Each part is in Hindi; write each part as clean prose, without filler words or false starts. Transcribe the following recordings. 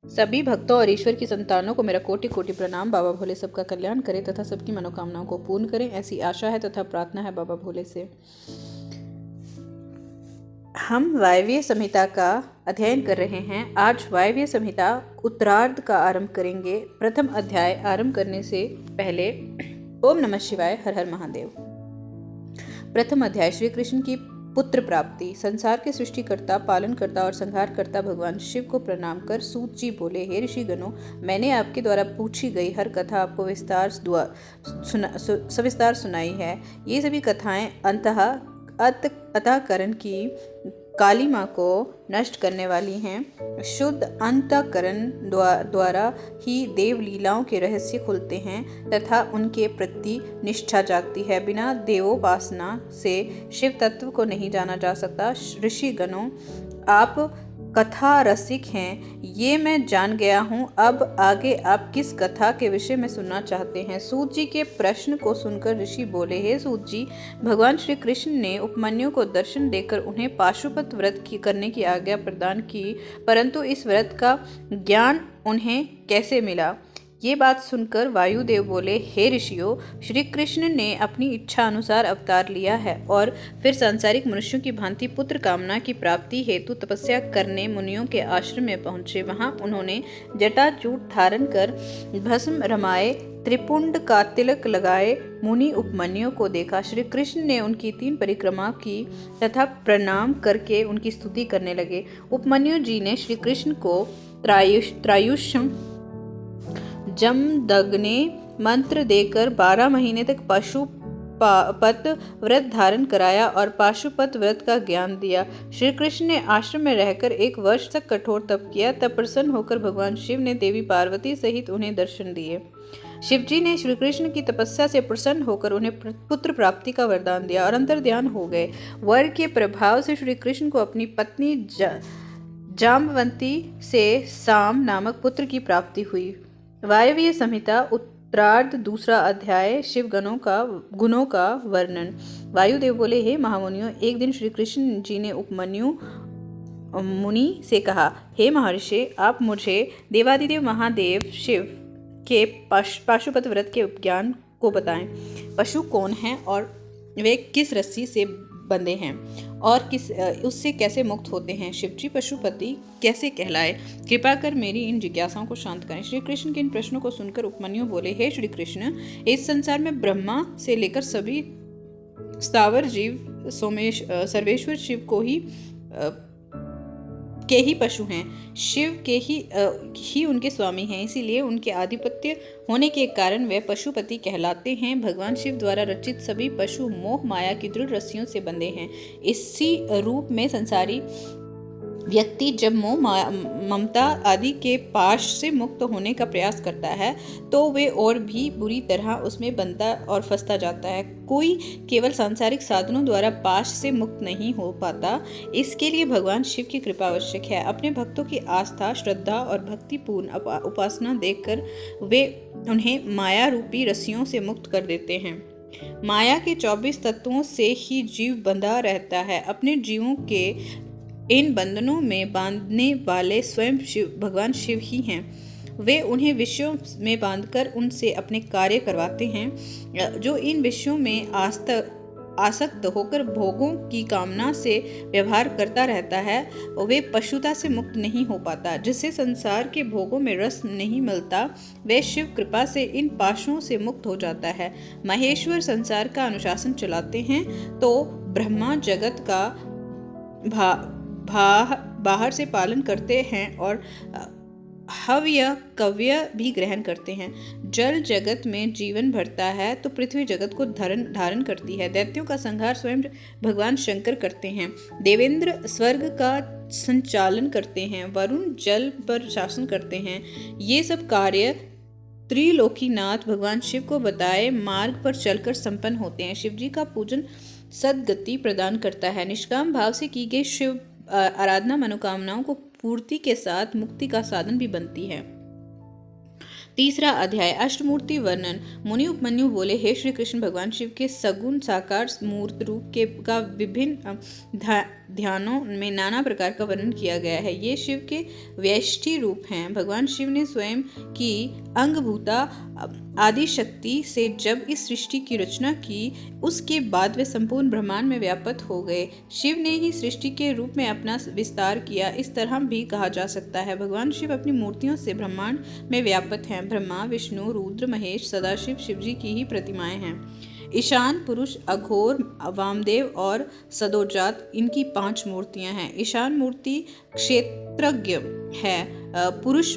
सभी भक्तों और ईश्वर की संतानों को मेरा कोटि कोटि प्रणाम। बाबा भोले सबका कल्याण करें तथा सबकी मनोकामनाओं को पूर्ण करें, ऐसी आशा है तथा प्रार्थना है बाबा भोले से। हम वायव्य संहिता का अध्ययन कर रहे हैं। आज वायव्य संहिता उत्तरार्ध का आरंभ करेंगे। प्रथम अध्याय आरंभ करने से पहले ओम नमः शिवाय, हर हर महादेव। प्रथम अध्याय श्री कृष्ण की पुत्र प्राप्ति। संसार के सृष्टिकर्ता, पालनकर्ता और संहारकर्ता भगवान शिव को प्रणाम कर सूत जी बोले, हे ऋषिगणों, मैंने आपके द्वारा पूछी गई हर कथा आपको सविस्तार सुनाई है। ये सभी कथाएं अंतःकरण की कालिमा को नष्ट करने वाली हैं। शुद्ध अंतःकरण द्वारा ही देव लीलाओं के रहस्य खुलते हैं तथा उनके प्रति निष्ठा जागती है। बिना देवोपासना से शिव तत्व को नहीं जाना जा सकता। ऋषिगणों, आप कथा रसिक हैं, ये मैं जान गया हूँ। अब आगे आप किस कथा के विषय में सुनना चाहते हैं? सूत जी के प्रश्न को सुनकर ऋषि बोले, हे सूत जी, भगवान श्री कृष्ण ने उपमन्यु को दर्शन देकर उन्हें पाशुपत व्रत करने की आज्ञा प्रदान की, परंतु इस व्रत का ज्ञान उन्हें कैसे मिला? ये बात सुनकर वायुदेव बोले, हे ऋषियों, श्री कृष्ण ने अपनी इच्छा अनुसार अवतार लिया है और फिर सांसारिक मनुष्यों की भांति पुत्र कामना की प्राप्ति हेतु तपस्या करने मुनियों के आश्रम में पहुंचे। वहां उन्होंने जटाजूट धारण कर भस्म रमाए, त्रिपुंड का तिलक लगाए मुनि उपमन्यु को देखा। श्री कृष्ण ने उनकी 3 परिक्रमा की तथा प्रणाम करके उनकी स्तुति करने लगे। उपमन्यु जी ने श्री कृष्ण को त्रायुष्यम जमदग्ने मंत्र देकर 12 महीने तक पाशुपत व्रत धारण कराया और पाशुपत व्रत का ज्ञान दिया। श्री कृष्ण ने आश्रम में रहकर 1 वर्ष तक कठोर तप किया। तब प्रसन्न होकर भगवान शिव ने देवी पार्वती सहित उन्हें दर्शन दिए। शिवजी ने श्री कृष्ण की तपस्या से प्रसन्न होकर उन्हें पुत्र प्राप्ति का वरदान दिया और अंतर्ध्यान हो गए। वर के प्रभाव से श्री कृष्ण को अपनी पत्नी जाम्बवंती से साम नामक पुत्र की प्राप्ति हुई। वायव्य संहिता उत्तरार्ध दूसरा अध्याय शिव गुणों का वर्णन। वायुदेव बोले, हे महामुनियों, एक दिन श्री कृष्ण जी ने उपमन्यु मुनि से कहा, हे महर्षि, आप मुझे देवादिदेव महादेव शिव के पाशुपत व्रत के ज्ञान को बताएं। पशु कौन हैं और वे किस रस्सी से बंधे हैं और उससे कैसे मुक्त होते हैं? शिवजी पशुपति कैसे कहलाए? कृपा कर मेरी इन जिज्ञासाओं को शांत करें। श्री कृष्ण के इन प्रश्नों को सुनकर उपमन्यु बोले, हे श्री कृष्ण, इस संसार में ब्रह्मा से लेकर सभी स्थावर जीव सर्वेश्वर शिव के ही पशु हैं। शिव के ही उनके स्वामी हैं, इसीलिए उनके आधिपत्य होने के कारण वे पशुपति कहलाते हैं। भगवान शिव द्वारा रचित सभी पशु मोह माया की दृढ़ रस्सियों से बंधे हैं। इसी रूप में संसारी व्यक्ति जब मोह ममता आदि के पाश से मुक्त होने का प्रयास करता है तो वे और भी बुरी तरह उसमें बंधा और फंसता जाता है। कोई केवल सांसारिक साधनों द्वारा पाश से मुक्त नहीं हो पाता, इसके लिए भगवान शिव की कृपा आवश्यक है। अपने भक्तों की आस्था, श्रद्धा और भक्तिपूर्ण उपासना देखकर वे उन्हें माया रूपी रस्सियों से मुक्त कर देते हैं। माया के 24 तत्वों से ही जीव बंधा रहता है। अपने जीवों के इन बंधनों में बांधने वाले स्वयं भगवान शिव ही हैं। वे उन्हें विषयों में बांधकर उनसे अपने कार्य करवाते हैं। जो इन विषयों में आसक्त होकर भोगों की कामना से व्यवहार करता रहता है, वे पशुता से मुक्त नहीं हो पाता। जिससे संसार के भोगों में रस नहीं मिलता, वे शिव कृपा से इन पाशों से मुक्त हो जाता है। महेश्वर संसार का अनुशासन चलाते हैं तो ब्रह्मा जगत का बाहर से पालन करते हैं और हव्य कव्य भी ग्रहण करते हैं। जल जगत में जीवन भरता है तो पृथ्वी जगत को धारण करती है। दैत्यों का संहार स्वयं भगवान शंकर करते हैं। देवेंद्र स्वर्ग का संचालन करते हैं। वरुण जल पर शासन करते हैं। ये सब कार्य त्रिलोकीनाथ भगवान शिव को बताए मार्ग पर चलकर संपन्न होते हैं। शिवजी का पूजन सद्गति प्रदान करता है। निष्काम भाव से की गई शिव आराधना मनोकामनाओं को पूर्ति के साथ मुक्ति का साधन भी बनती है। तीसरा अध्याय अष्टमूर्ति वर्णन। मुनि उपमन्यु बोले, हे श्री कृष्ण, भगवान शिव के सगुण साकार मूर्त रूप का विभिन्न ध्यानों में नाना प्रकार का वर्णन किया गया है। ये शिव के व्यष्टि रूप हैं। भगवान शिव ने स्वयं की अंगभूता आदि शक्ति से जब इस सृष्टि की रचना की, उसके बाद वे संपूर्ण ब्रह्मांड में व्याप्त हो गए। शिव ने ही सृष्टि के रूप में अपना विस्तार किया, इस तरह भी कहा जा सकता है। भगवान शिव अपनी मूर्तियों से ब्रह्मांड में व्याप्त हैं। ब्रह्मा, विष्णु, रुद्र, महेश, सदाशिव शिवजी की ही प्रतिमाएं हैं। ईशान पुरुष, अघोर, वामदेव और सदोजात इनकी 5 मूर्तियां हैं। ईशान मूर्ति क्षेत्रज्ञ है। पुरुष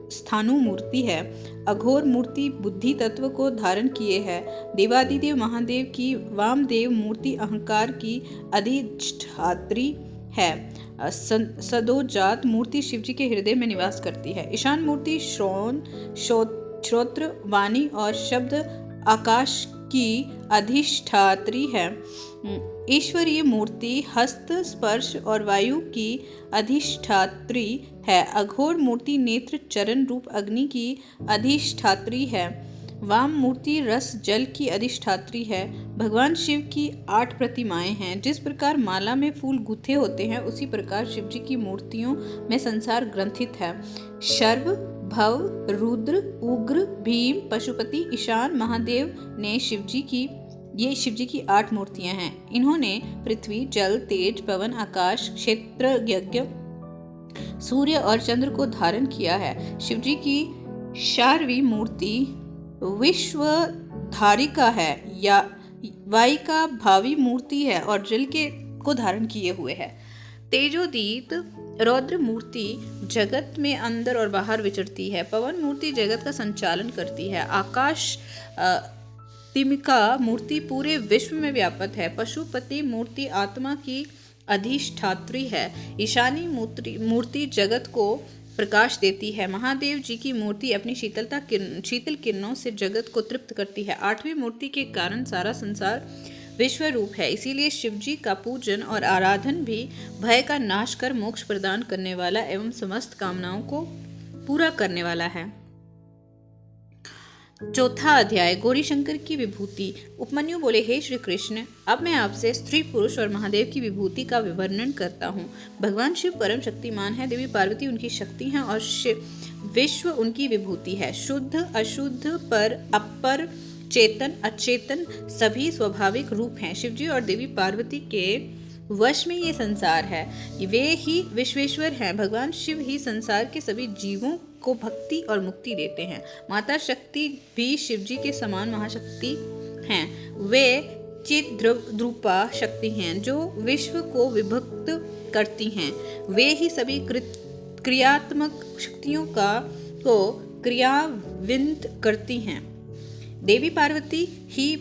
स्थानु मूर्ति है। अघोर मूर्ति बुद्धि तत्व को धारण किए है। देवादिदेव महादेव की वामदेव मूर्ति अहंकार की अधिष्ठात्री है। सदोजात मूर्ति शिवजी के हृदय में निवास करती है। ईशान मूर्ति श्रोत्र, वाणी और शब्द आकाश की अधिष्ठात्री है। ईश्वरीय मूर्ति हस्त, स्पर्श और वायु की अधिष्ठात्री है। अघोर मूर्ति नेत्र, चरण रूप अग्नि की अधिष्ठात्री है। वाम मूर्ति रस, जल की अधिष्ठात्री है। भगवान शिव की 8 प्रतिमाएं हैं। जिस प्रकार माला में फूल गुथे होते हैं, उसी प्रकार शिवजी की मूर्तियों में संसार ग्रंथित है। शर्व, भव, रुद्र, उग्र, भीम, पशुपति, ईशान, महादेव ने ये शिवजी की 8 मूर्तियां हैं। इन्होंने पृथ्वी, जल, तेज, पवन, आकाश, क्षेत्र, यज्ञ, सूर्य और चंद्र को धारण किया है। शिवजी की 4वीं मूर्ति विश्वधारिका है या वायिका भावी मूर्ति है और जल को धारण किए हुए है। तेजोदीत रौद्र मूर्ति जगत में अंदर और बाहर विचरती है। पवन मूर्ति जगत का संचालन करती है। आकाश तिमिका मूर्ति पूरे विश्व में व्याप्त है। पशुपति मूर्ति आत्मा की अधिष्ठात्री है। ईशानी मूर्ति जगत को प्रकाश देती है। महादेव जी की मूर्ति अपनी शीतल किरणों से जगत को तृप्त करती है। 8वीं मूर्ति के कारण सारा संसार विश्व रूप है। इसीलिए शिव जी का पूजन और आराधन भी भय का नाश कर मोक्ष प्रदान करने वाला एवं समस्त कामनाओं को पूरा करने वाला है। 4था अध्याय, गौरीशंकर की विभूति। उपमन्यु बोले, हे श्री कृष्ण, अब मैं आपसे स्त्री, पुरुष और महादेव की विभूति का विवरण करता हूँ। भगवान शिव परम शक्तिमान है। देवी पार्वती उनकी शक्ति है और विश्व उनकी विभूति है। शुद्ध, अशुद्ध, पर, अपर, चेतन, अचेतन सभी स्वाभाविक रूप हैं। शिवजी और देवी पार्वती के वश में ये संसार है। वे ही विश्वेश्वर हैं। भगवान शिव ही संसार के सभी जीवों को भक्ति और मुक्ति देते हैं। माता शक्ति भी शिवजी के समान महाशक्ति हैं। वे चिद्रूपा शक्ति हैं जो विश्व को विभक्त करती हैं। वे ही सभी क्रियात्मक शक्तियों को क्रियान्वित करती हैं। देवी पार्वती ही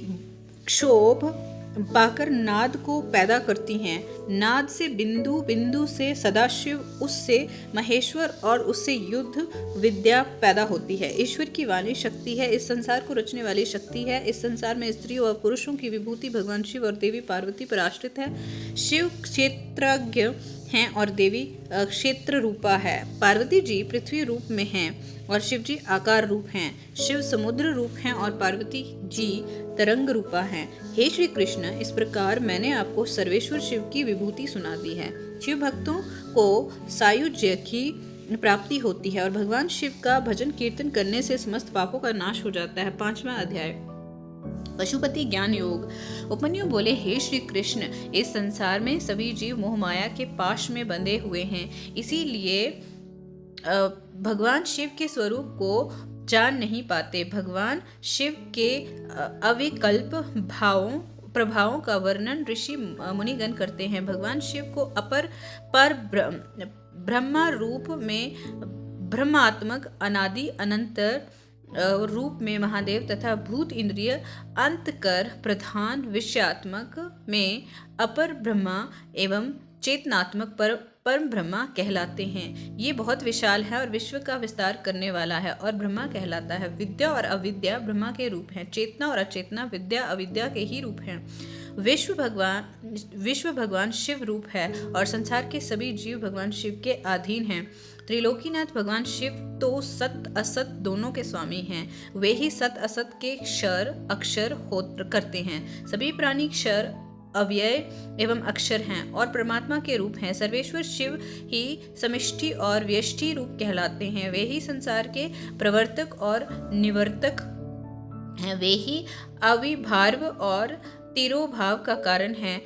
क्षोभ पाकर नाद को पैदा करती हैं। नाद से बिंदु, बिंदु से सदाशिव, उससे महेश्वर और उससे युद्ध विद्या पैदा होती है। ईश्वर की वाणी शक्ति है। इस संसार को रचने वाली शक्ति है। इस संसार में स्त्रियों और पुरुषों की विभूति भगवान शिव और देवी पार्वती पर आश्रित है। शिव क्षेत्रज्ञ हैं और देवी क्षेत्र रूपा है। पार्वती जी पृथ्वी रूप में हैं और शिव जी आकार रूप हैं। शिव समुद्र रूप हैं और पार्वती जी तरंग रूपा हैं। हे श्री कृष्ण, इस प्रकार मैंने आपको सर्वेश्वर शिव की विभूति सुना दी है। शिव भक्तों को सायुज्य की प्राप्ति होती है और भगवान शिव का भजन कीर्तन करने से समस्त पापों का नाश हो जाता है। 5वां अध्याय, पशुपति ज्ञान योग। उपमन्यु बोले, हे श्री कृष्ण, इस संसार में सभी जीव मोह माया के पाश में बंधे हुए हैं। इसीलिए भगवान शिव के स्वरूप को जान नहीं पाते। भगवान शिव के अविकल्प प्रभावों का वर्णन ऋषि मुनिगण करते हैं। भगवान शिव को अपर पर ब्रह्मा रूप में ब्रह्मात्मक, अनादि अनंतर रूप में महादेव तथा भूत इंद्रिय अंतकर प्रधान विषयात्मक में अपर ब्रह्मा एवं चेतनात्मक परम ब्रह्मा कहलाते हैं। ये बहुत विशाल है और विश्व का विस्तार करने वाला है और ब्रह्मा कहलाता है। विद्या और अविद्या ब्रह्मा के रूप हैं। चेतना और अचेतना विद्या अविद्या के ही रूप हैं। विश्व भगवान शिव रूप है और संसार के सभी जीव भगवान शिव के अधीन हैं। त्रिलोकीनाथ भगवान शिव तो सत असत दोनों के स्वामी हैं। वे ही सत असत के क्षर अक्षर करते हैं। सभी प्राणी क्षर अव्यय एवं अक्षर हैं और परमात्मा के रूप हैं। सर्वेश्वर शिव ही समष्टि और व्यष्टि रूप कहलाते हैं। वे ही संसार के प्रवर्तक और निवर्तक हैं। वे ही अविभार्व और तिरोभाव का कारण है।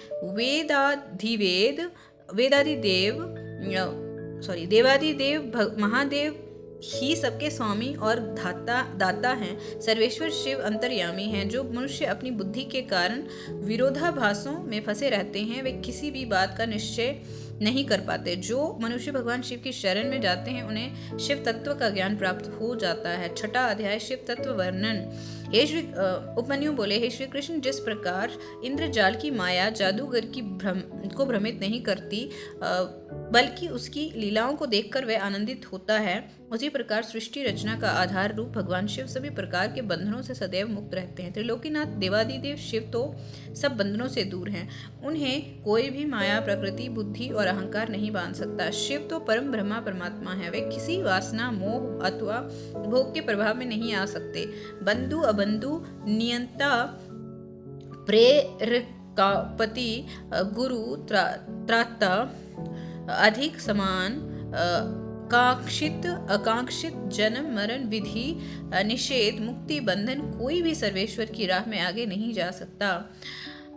देवादिदेव महादेव ही सबके स्वामी और दाता हैं। सर्वेश्वर शिव अंतर्यामी हैं। जो मनुष्य अपनी बुद्धि के कारण विरोधाभासों में फंसे रहते हैं, वे किसी भी बात का निश्चय नहीं कर पाते। जो मनुष्य भगवान शिव की शरण में जाते हैं, उन्हें शिव तत्व का ज्ञान प्राप्त हो जाता है। छठा अध्याय शिव तत्व वर्णन। उपमन्यु बोले, हे श्री कृष्ण, जिस प्रकार इंद्रजाल की माया जादूगर को भ्रमित नहीं करती, बल्कि उसकी लीलाओं को देखकर वह आनंदित होता है, उसी प्रकार सृष्टि रचना का आधार रूप भगवान शिव सभी प्रकार के बंधनों से सदैव मुक्त रहते हैं। त्रिलोकीनाथ देवादिदेव शिव तो सब बंधनों से दूर हैं। उन्हें कोई भी माया, प्रकृति, बुद्धि और अहंकार नहीं बांध सकता। शिव तो परम ब्रह्मा परमात्मा है। वे किसी वासना, मोह अथवा भोग के प्रभाव में नहीं आ सकते। बंधु अबंधु, नियंता, प्रेरकापति, गुरु, त्राता, अधिक समान, आकांक्षित, जन्म मरण, विधि निषेध, मुक्ति, बंधन, कोई भी सर्वेश्वर की राह में आगे नहीं जा सकता।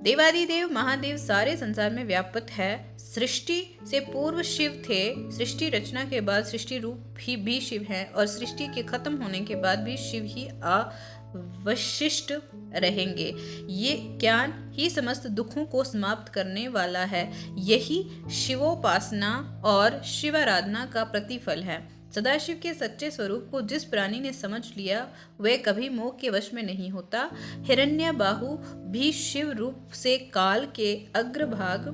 देवादिदेव महादेव सारे संसार में व्याप्त है। सृष्टि से पूर्व शिव थे। सृष्टि रचना के बाद सृष्टि रूप भी शिव है और सृष्टि के खत्म होने के बाद भी शिव ही अवशिष्ट रहेंगे। ये ज्ञान ही समस्त दुखों को समाप्त करने वाला है। यही शिवोपासना और शिवाराधना का प्रतिफल है। सदाशिव के सच्चे स्वरूप को जिस प्राणी ने समझ लिया, वह कभी मोह के वश में नहीं होता। हिरण्यबाहु भी शिव रूप से काल के अग्रभाग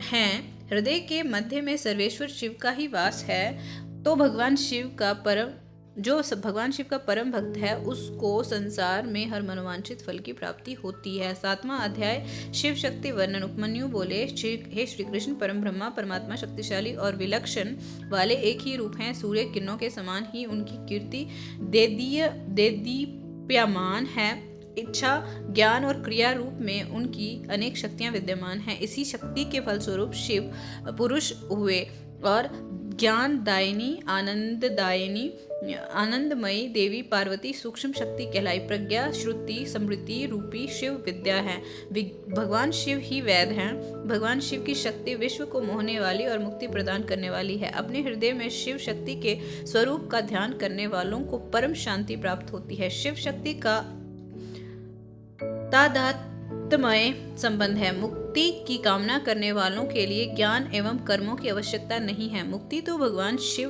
हैं। हृदय के मध्य में सर्वेश्वर शिव का ही वास है। तो भगवान शिव का परम भक्त है, उसको संसार में हर मनोवांछित फल की प्राप्ति होती है। 7वां अध्याय शिव शक्ति वर्णन। उपमन्यु बोले, हे श्री कृष्ण, परम ब्रह्मा परमात्मा शक्तिशाली और विलक्षण वाले एक ही रूप हैं। सूर्य किरणों के समान ही उनकी कीर्ति देदीप्यमान है। इच्छा, ज्ञान और क्रिया रूप में उनकी अनेक शक्तियां विद्यमान हैं। इसी शक्ति के फलस्वरूप शिव पुरुष हुए और ज्ञानदायिनी, आनंदमयी देवी पार्वती सूक्ष्म शक्ति कहलाई। प्रज्ञा, श्रुति, स्मृति रूपी शिव विद्या है। भगवान शिव ही वेद हैं। भगवान शिव की शक्ति विश्व को मोहने वाली और मुक्ति प्रदान करने वाली है। अपने हृदय में शिव शक्ति के स्वरूप का ध्यान करने वालों को परम शांति प्राप्त होती है। शिव शक्ति का तादात्म्य संबंध है। मुक्ति की कामना करने वालों के लिए ज्ञान एवं कर्मों की आवश्यकता नहीं है। मुक्ति तो भगवान शिव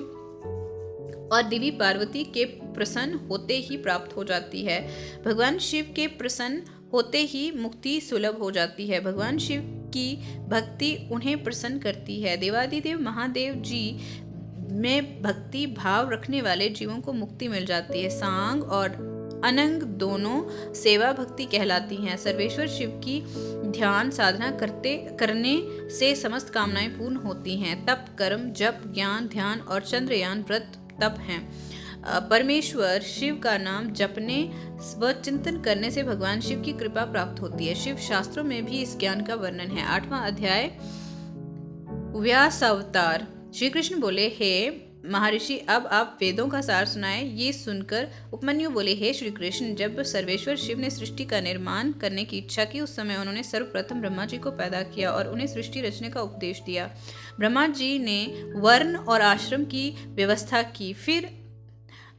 और देवी पार्वती के प्रसन्न होते ही प्राप्त हो जाती है। भगवान शिव के प्रसन्न होते ही मुक्ति सुलभ हो जाती है। भगवान शिव की भक्ति उन्हें प्रसन्न करती है। देवादिदेव महादेव जी में भक्ति भाव रखने वाले जीवों को मुक्ति मिल जाती है। सांग और अनंग दोनों सेवा भक्ति कहलाती हैं। सर्वेश्वर शिव की ध्यान साधना करने से समस्त कामनाएं पूर्ण होती हैं। तप, कर्म, जप, ज्ञान, ध्यान और चंद्रयान व्रत तप हैं। परमेश्वर शिव का नाम जपने व चिंतन करने से भगवान शिव की कृपा प्राप्त होती है। शिव शास्त्रों में भी इस ज्ञान का वर्णन है। 8वां अध्याय व्यासावतार। श्री कृष्ण बोले, हे महर्षि, अब आप वेदों का सार सुनाए। ये सुनकर उपमन्यु बोले, हे श्री कृष्ण, जब सर्वेश्वर शिव ने सृष्टि का निर्माण करने की इच्छा की, उस समय उन्होंने सर्वप्रथम ब्रह्मा जी को पैदा किया और उन्हें सृष्टि रचने का उपदेश दिया। ब्रह्मा जी ने वर्ण और आश्रम की व्यवस्था की। फिर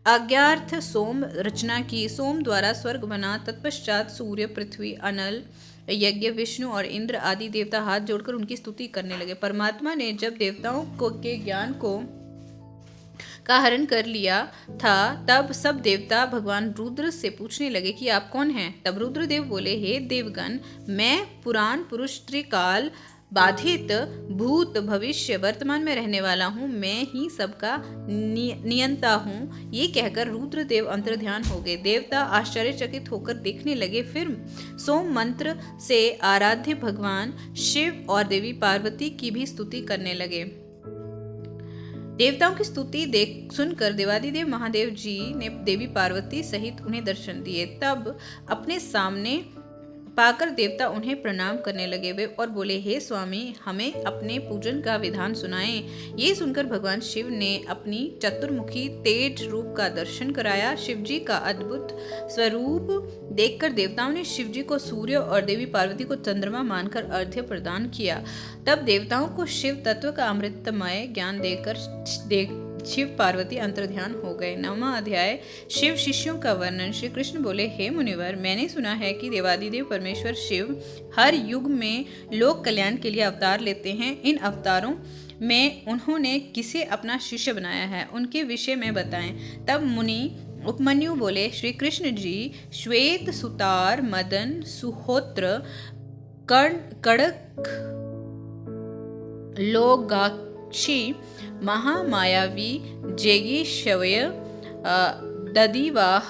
आज्ञार्थ सोम रचना की। सोम द्वारा स्वर्ग बना। तत्पश्चात सूर्य, पृथ्वी, अनल, यज्ञ, विष्णु और इंद्र आदि देवता हाथ जोड़कर उनकी स्तुति करने लगे। परमात्मा ने जब देवताओं के ज्ञान का हरण कर लिया था, तब सब देवता भगवान रुद्र से पूछने लगे कि आप कौन हैं। तब रुद्रदेव बोले, हे देवगण, मैं पुराण पुरुष, त्रिकाल बाधित, भूत भविष्य वर्तमान में रहने वाला हूँ। मैं ही सबका नियंता हूँ। ये कहकर रुद्रदेव अंतर्ध्यान हो गए। देवता आश्चर्यचकित होकर देखने लगे। फिर सोम मंत्र से आराध्य भगवान शिव और देवी पार्वती की भी स्तुति करने लगे। देवताओं की स्तुति सुनकर देवादिदेव महादेव जी ने देवी पार्वती सहित उन्हें दर्शन दिए। तब अपने सामने पाकर देवता उन्हें प्रणाम करने लगे। वे और बोले, हे स्वामी, हमें अपने पूजन का विधान सुनाएं। ये सुनकर भगवान शिव ने अपनी चतुर्मुखी तेज रूप का दर्शन कराया। शिव जी का अद्भुत स्वरूप देखकर देवताओं ने शिव जी को सूर्य और देवी पार्वती को चंद्रमा मानकर अर्घ्य प्रदान किया। तब देवताओं को शिव तत्व का अमृतमय ज्ञान देकर शिव पार्वती अंतर्ध्यान हो गए। 9वां अध्याय शिव शिष्यों का वर्णन। श्री कृष्ण बोले, हे मुनिवर, मैंने सुना है कि देवादिदेव परमेश्वर शिव हर युग में लोक कल्याण के लिए अवतार लेते हैं। इन अवतारों में उन्होंने किसे अपना शिष्य बनाया है, उनके विषय में बताएं। तब मुनि उपमन्यु बोले, श्री कृष्ण जी श्वेत सुतार, मदन, सुहोत्र, कड़क, लोगाक्षी, महामायावी, जेगीशवय, ददिवाह,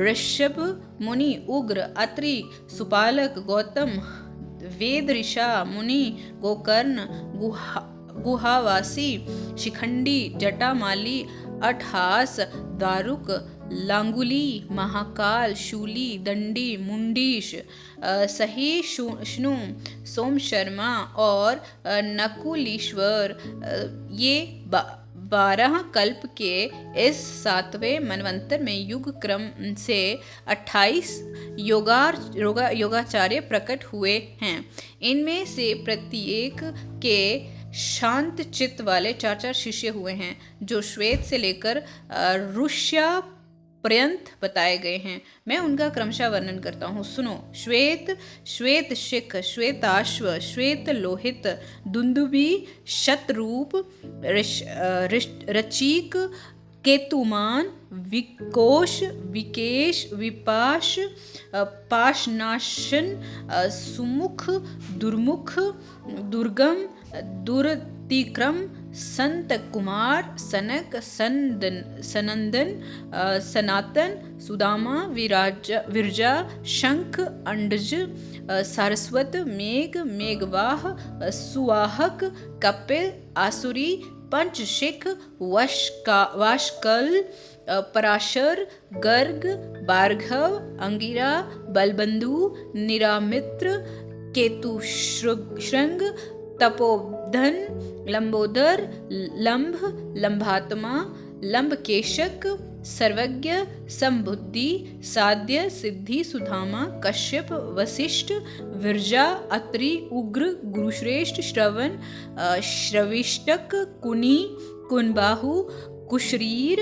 ऋषभ मुनि, उग्र, अत्रि, सुपालक, गौतम, वेदऋषा मुनि, गोकर्ण, गुहावासी, शिखंडी, जटामाली, अट्ठास, दारुक, लांगुली, महाकाल, शूली, दंडी, मुंडीश, सहिष्णु, सोम शर्मा और नकुलीश्वर, ये 12 कल्प के इस 7वें मनवंतर में युग क्रम से 28 योगाचार्य प्रकट हुए हैं। इनमें से प्रत्येक के शांत चित्त वाले 4 शिष्य हुए हैं, जो श्वेत से लेकर ऋष्या पर्यंत बताए गए हैं। मैं उनका क्रमशः वर्णन करता हूँ, सुनो। श्वेत, श्वेत शिख, श्वेताश्व, श्वेत लोहित, दुंदुबी, शतरूप, रचीक, केतुमान, विकोश, विकेश, विपाश, पाशनाशन, सुमुख, दुर्मुख, दुर्गम, दुरतिक्रम, संत कुमार, सनक, सनंदन, सनातन, सुदामा, विरजा, शंख, अंडज, सारस्वत, मेघ, मेघवाह, सुवाहक, कपिल, आसुरी, पंचशिख, वाशकल, पराशर, गर्ग, भार्गव, अंगिरा, बलबंधु, निरामित्र, केतुश्रृंग, तपोधन, लंबोदर, लंभ, लंभात्मा, लंबकेशक, सर्वज्ञ, संबुद्धि, साध्य, सिद्धि, सुधामा, कश्यप, वशिष्ठ, विरजा, अत्रि, उग्र, गुरुश्रेष्ठ, श्रवण, श्रविष्टक, कुनी, कुनबाहु, कुशरीर,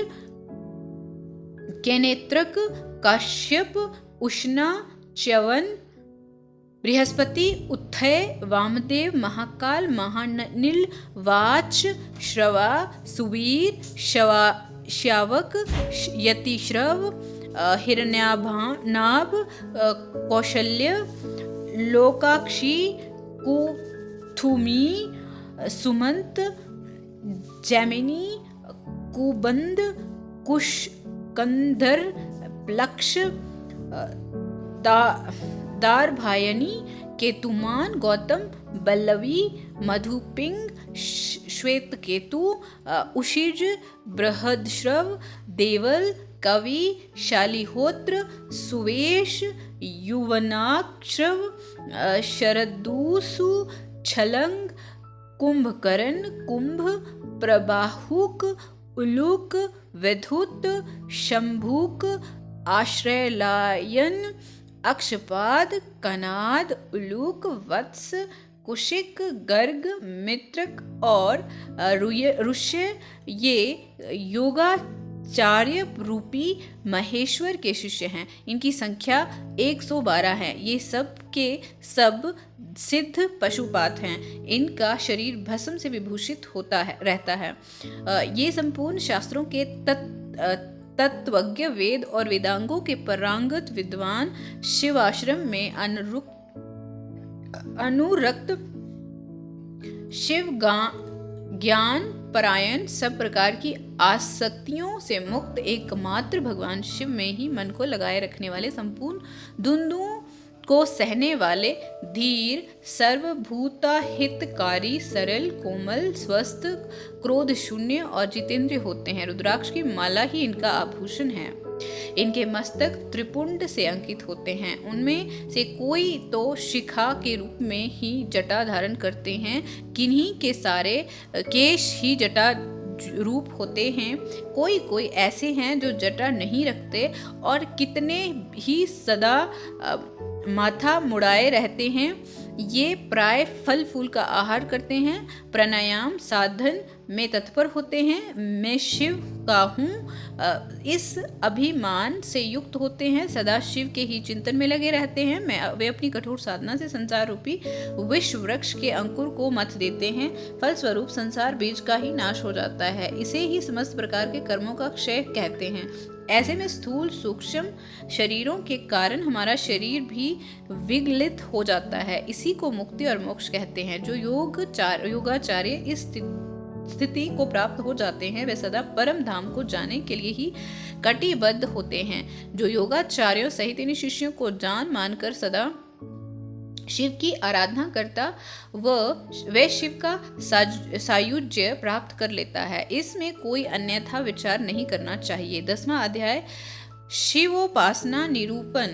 केनेत्रक, काश्यप, उष्णा, च्यवन, बृहस्पति, उत्थय, वामदेव, महाकाल, महानिल, वाच, श्रवा, सुवीर, श्यावक, यतिश्रव, हिरण्याभ, कौशल्य, लोकाक्षी, कुथुमी, सुमंत, जैमिनी, कुबंद, कुशकंधर, प्लक्ष, दारभायनी, केतुमान, गौतम, बल्लवी, मधुपिंग, श्वेतकेतु, उशिज, बृहदश्रव, देवल, कवि, शालिहोत्र, सुवेश, युवनाक्षव, शरदूसु, छलंग, कुंभकर्ण, कुंभ, प्रबाहुक, उलूक, विधुत, शंभुक, आश्रयलायन, अक्षपाद, कनाद, उलूक, वत्स, कुशिक, गर्ग, मित्रक और ऋष्य ये योगाचार्य रूपी महेश्वर के शिष्य हैं। इनकी संख्या 112 है। ये सब के सब सिद्ध पशुपात हैं। इनका शरीर भस्म से विभूषित रहता है। ये संपूर्ण शास्त्रों के तत्वज्ञ, वेद और वेदांगों के परांगत विद्वान, शिव आश्रम में अनुरक्त, शिव ज्ञान परायण, सब प्रकार की आसक्तियों से मुक्त, एकमात्र भगवान शिव में ही मन को लगाए रखने वाले, संपूर्ण को सहने वाले, धीर, सर्वभूताहितकारी, सरल, कोमल, स्वस्थ, क्रोध शून्य और जितेंद्रिय होते हैं। रुद्राक्ष की माला ही इनका आभूषण है। इनके मस्तक त्रिपुंड से अंकित होते हैं। उनमें से कोई तो शिखा के रूप में ही जटा धारण करते हैं, किन्हीं के सारे केश ही जटा रूप होते हैं। कोई कोई ऐसे हैं जो जटा नहीं रखते और कितने ही सदा माथा मुड़ाए रहते हैं। ये प्राय फल फूल का आहार करते हैं, प्राणायाम साधन में तत्पर होते हैं। मैं शिव का हूँ इस अभिमान से युक्त होते हैं, सदा शिव के ही चिंतन में लगे रहते हैं। वे अपनी कठोर साधना से संसार रूपी विश्व वृक्ष के अंकुर को मथ देते हैं। फलस्वरूप संसार बीज का ही नाश हो जाता है। इसे ही समस्त प्रकार के कर्मों का क्षय कहते हैं। ऐसे में स्थूल सूक्ष्म शरीरों के कारण हमारा शरीर भी विगलित हो जाता है। इसी को मुक्ति और मोक्ष कहते हैं। जो योगाचार्य इस स्थिति को प्राप्त हो जाते हैं, वे सदा परम धाम को जाने के लिए ही कटिबद्ध होते हैं। जो योगाचार्यों सहित इन शिष्यों को जान मानकर सदा शिव की आराधना करता वह शिव का सायुज्य प्राप्त कर लेता है। इसमें कोई अन्यथा विचार नहीं करना चाहिए। 10वां अध्याय शिवोपासना निरूपण।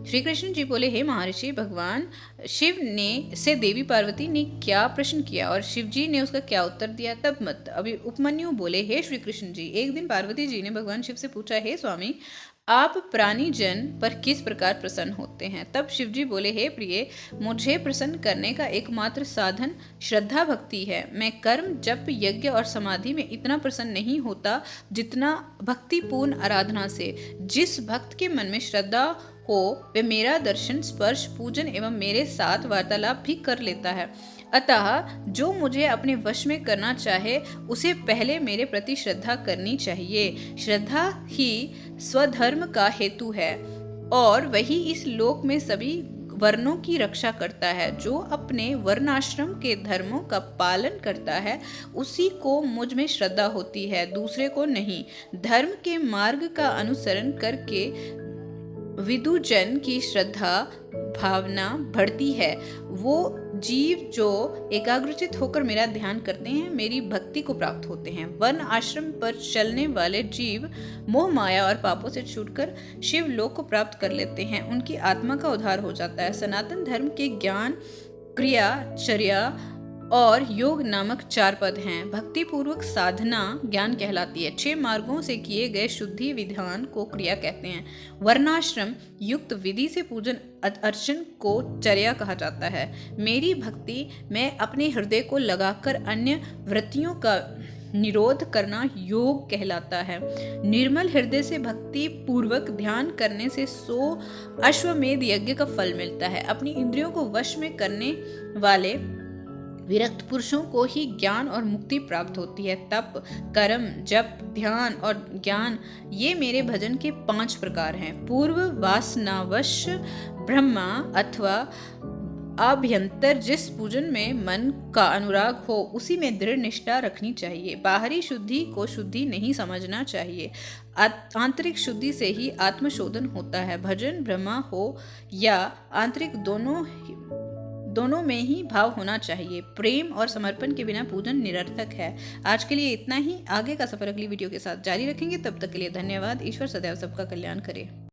श्री कृष्ण जी बोले, हे महर्षि, भगवान शिव ने से देवी पार्वती ने क्या प्रश्न किया और शिव जी ने उसका क्या उत्तर दिया, तब मत। अभी उपमन्यु बोले, हे श्री कृष्ण जी, एक दिन पार्वती जी ने भगवान शिव से पूछा, हे स्वामी, आप प्राणी जन पर किस प्रकार प्रसन्न होते हैं। तब शिव जी बोले, हे प्रिय, मुझे प्रसन्न करने का एकमात्र साधन श्रद्धा भक्ति है। मैं कर्म जप यज्ञ और समाधि में इतना प्रसन्न नहीं होता जितना भक्तिपूर्ण आराधना से। जिस भक्त के मन में श्रद्धा हो वे मेरा दर्शन स्पर्श पूजन एवं मेरे साथ वार्तालाप भी कर लेता है। अतः जो मुझे अपने वश में करना चाहे उसे पहले मेरे प्रति श्रद्धा करनी चाहिए। श्रद्धा ही स्वधर्म का हेतु है और वही इस लोक में सभी वर्णों की रक्षा करता है। जो अपने वर्णाश्रम के धर्मों का पालन करता है उसी को मुझ में श्रद्धा होती है, दूसरे को नहीं। धर्म के मार्ग का अनुसरण करके विदुजन की श्रद्धा भावना बढ़ती है। वो जीव जो एकाग्रचित होकर मेरा ध्यान करते हैं मेरी भक्ति को प्राप्त होते हैं। वर्ण आश्रम पर चलने वाले जीव मोह माया और पापों से छूटकर शिव लोक को प्राप्त कर लेते हैं। उनकी आत्मा का उद्धार हो जाता है। सनातन धर्म के ज्ञान, क्रिया, चर्या और योग नामक 4 पद हैं। भक्ति पूर्वक साधना ज्ञान कहलाती है। 6 मार्गों से किए गए शुद्धि विधान को क्रिया कहते हैं। वर्णाश्रम युक्त विधि से पूजन अर्चन को चर्या कहा जाता है। मेरी भक्ति में अपने हृदय को लगाकर अन्य वृत्तियों का निरोध करना योग कहलाता है। निर्मल हृदय से भक्ति पूर्वक ध्यान करने से 100 अश्वमेध यज्ञ का फल मिलता है। अपनी इंद्रियों को वश में करने वाले विरक्त पुरुषों को ही ज्ञान और मुक्ति प्राप्त होती है। तप, कर्म, जप, ध्यान और ज्ञान ये मेरे भजन के 5 प्रकार हैं। पूर्व वासनावश ब्रह्मा अथवा आभ्यंतर जिस पूजन में मन का अनुराग हो उसी में दृढ़ निष्ठा रखनी चाहिए। बाहरी शुद्धि को शुद्धि नहीं समझना चाहिए। आंतरिक शुद्धि से ही आत्मशोधन होता है। भजन ब्रह्मा हो या आंतरिक दोनों में ही भाव होना चाहिए। प्रेम और समर्पण के बिना पूजन निरर्थक है। आज के लिए इतना ही। आगे का सफर अगली वीडियो के साथ जारी रखेंगे। तब तक के लिए धन्यवाद। ईश्वर सदैव सबका कल्याण करे।